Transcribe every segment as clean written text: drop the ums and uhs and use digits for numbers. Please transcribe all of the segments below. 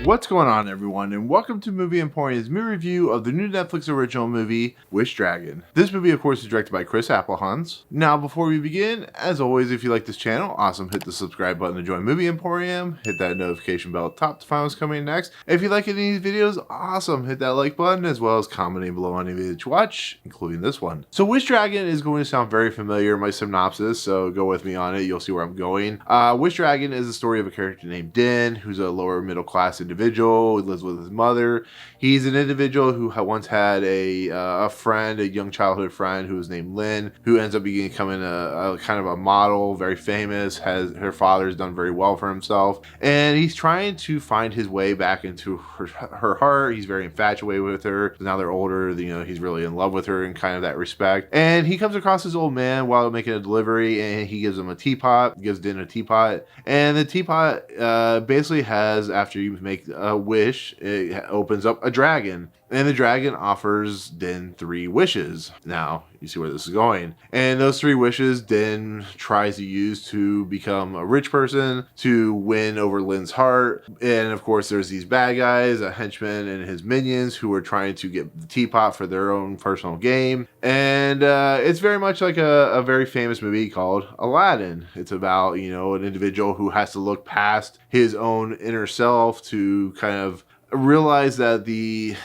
What's going on, everyone, and welcome to Movie Emporium's movie review of the new Netflix original movie, Wish Dragon. This movie, of course, is directed by Appelhans. Now, before we begin, as always, if you like this channel, awesome, hit the subscribe button to join Movie Emporium, hit that notification bell at the top to find what's coming next. If you like any of these videos, awesome, hit that like button, as well as commenting below on any video that you watch, including this one. So, Wish Dragon is going to sound very familiar in my synopsis, so go with me on it, you'll see where I'm going. Wish Dragon is the story of a character named Din, who's a lower middle class individual who lives with his mother. He's an individual who once had a friend, a young childhood friend who was named Lynn, who ends up becoming a kind of a model, very famous. Her father's done very well for himself, and he's trying to find his way back into her heart. He's very infatuated with her. Now they're older, he's really in love with her in kind of that respect. And he comes across this old man while making a delivery, and he gives him a teapot, gives Din a teapot, and the teapot basically has, after you make a wish, it opens up a dragon, and the dragon offers Din 3 wishes. Now you see where this is going, and those 3 wishes Din tries to use to become a rich person, to win over Lynn's heart. And of course there's these bad guys, a henchman and his minions, who are trying to get the teapot for their own personal gain. And it's very much like a very famous movie called Aladdin. It's about an individual who has to look past his own inner self to kind of realize that the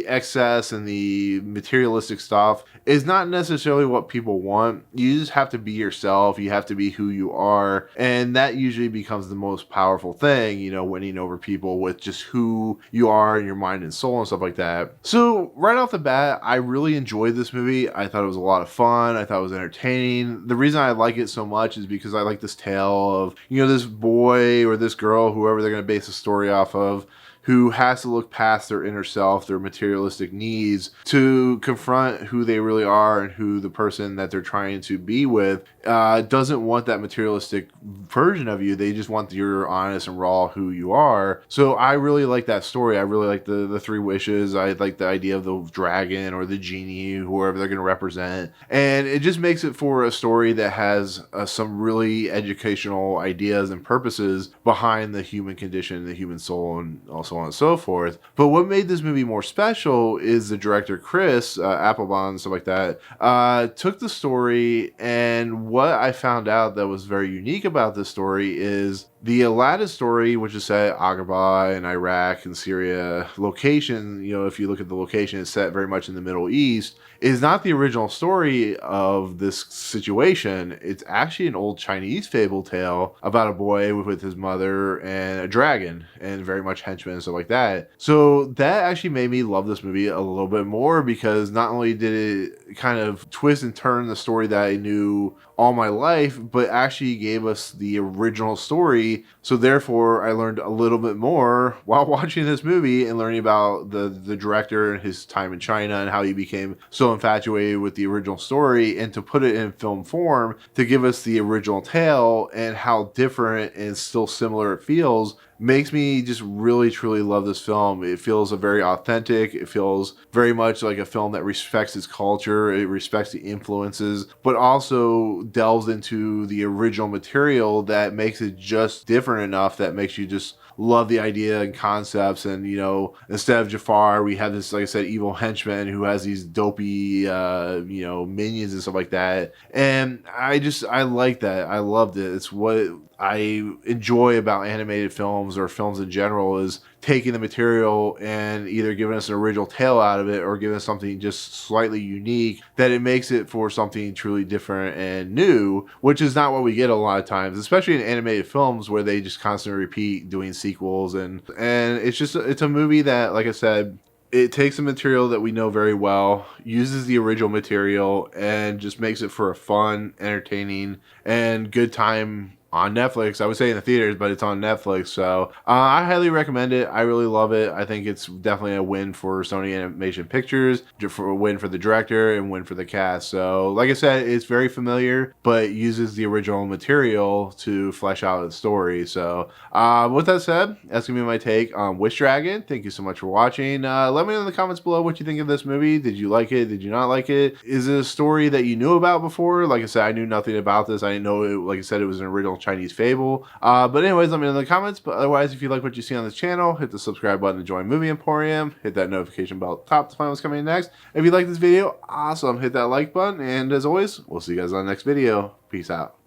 excess and the materialistic stuff is not necessarily what people want. You just have to be yourself. You have to be who you are, and that usually becomes the most powerful thing, winning over people with just who you are and your mind and soul and stuff like that. So right off the bat, I really enjoyed this movie. I thought it was a lot of fun. I thought it was entertaining. The reason I like it so much is because I like this tale of this boy or this girl, whoever they're going to base the story off of, who has to look past their inner self, their materialistic needs, to confront who they really are and who the person that they're trying to be with doesn't want that materialistic version of you. They just want your honest and raw who you are. So I really like that story. I really like the 3 wishes. I like the idea of the dragon or the genie, whoever they're going to represent. And it just makes it for a story that has some really educational ideas and purposes behind the human condition, the human soul, and also on and so forth. But what made this movie more special is the director Chris Appelhans, stuff like that, took the story, and what I found out that was very unique about this story is the Aladdin story, which is set at Agrabah in Iraq and Syria location. If you look at the location, it's set very much in the Middle East, is not the original story of this situation. It's actually an old Chinese fable tale about a boy with his mother and a dragon, and very much henchmen and stuff like that. So that actually made me love this movie a little bit more, because not only did it kind of twist and turn the story that I knew all my life, but actually gave us the original story. So therefore I learned a little bit more while watching this movie and learning about the director and his time in China and how he became so infatuated with the original story, and to put it in film form to give us the original tale and how different and still similar it feels, makes me just really truly love this film. It feels very authentic. It feels very much like a film that respects its culture, it respects the influences, but also delves into the original material that makes it just different enough that makes you just love the idea and concepts. And instead of Jafar, we have this, like I said, evil henchman who has these dopey minions and stuff like that. And I like that. I loved it. It's what I enjoy about animated films or films in general, is taking the material and either giving us an original tale out of it or giving us something just slightly unique, that it makes it for something truly different and new, which is not what we get a lot of times, especially in animated films where they just constantly repeat doing sequels. And it's a movie that, like I said, it takes a material that we know very well, uses the original material, and just makes it for a fun, entertaining, and good time on Netflix. I would say in the theaters, but it's on Netflix. So I highly recommend it. I really love it. I think it's definitely a win for Sony Animation Pictures, for a win for the director, and win for the cast. So like I said, it's very familiar, but uses the original material to flesh out the story. So with that said, that's gonna be my take on Wish Dragon. Thank you so much for watching. Let me know in the comments below what you think of this movie. Did you like it? Did you not like it? Is it a story that you knew about before? Like I said, I knew nothing about this. I didn't know it. Like I said, it was an original Chinese fable. But anyways, let me know in the comments. But otherwise, if you like what you see on this channel, hit the subscribe button to join Movie Emporium. Hit that notification bell at the top to find what's coming next. If you like this video, awesome. Hit that like button. And as always, we'll see you guys on the next video. Peace out.